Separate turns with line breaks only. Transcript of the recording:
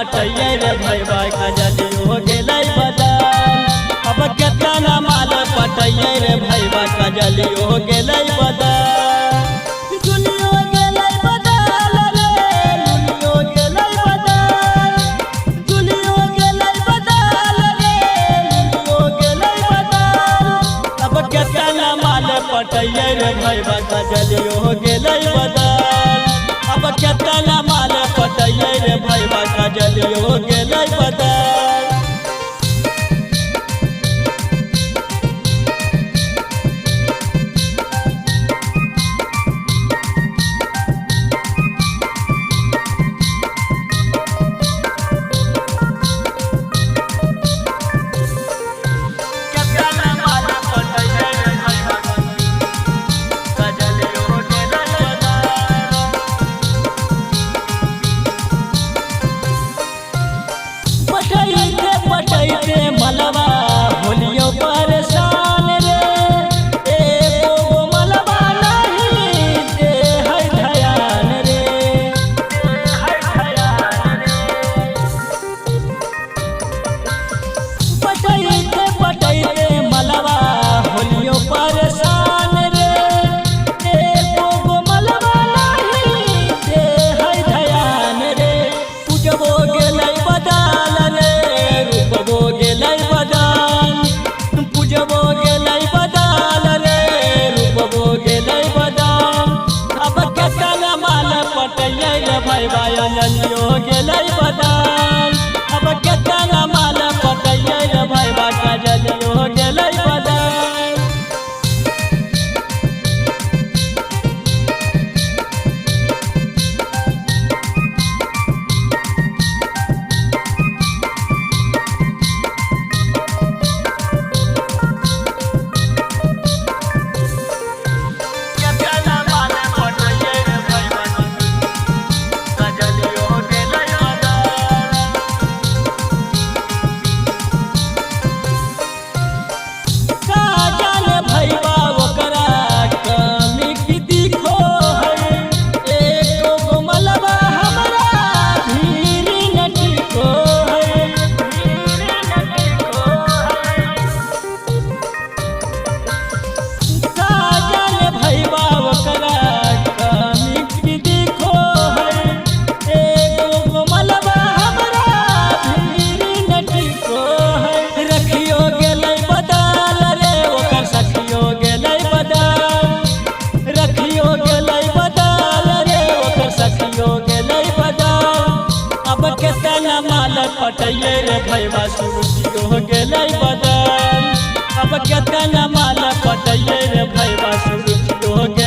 पटैये रे भैया कजली हो गेलै बदल। अब केतना माल पटैये रे भैया कजली हो गेलै बदल। दुनिया गेलै बदल रे दुनिया गेलै बदल। दुनिया गेलै बदल रे दुनिया गेलै बदल। अब केतना माल पटैये रे भैया कजली हो गेलै बदल। अब केतना माल पटैये रे भैया कजली हो गेलै बदल। पटैते मलबा होलियो परेशान रे। एको मलबा नहीं दे है ध्यान रे। पटैते मलबा होलियो परेशान रे। एको मलबा नहीं दे है ध्यान रे। पूजबो गेलै बदल रे रूपबो गेलै बदल। पूजबो गेलै बदल रे रूपबो गेलै बदल। अब केतना माल पटैये रे भैया अंजलियो गेलै बदल। अब केतना माल पटैये रे भैया कजलियो गेलै बदल। केतना माल पटैये रे भैया सुरुचियो हो गेलै बदल। अब केतना माल पटैये रे भैया सुरुचियो हो गेलै।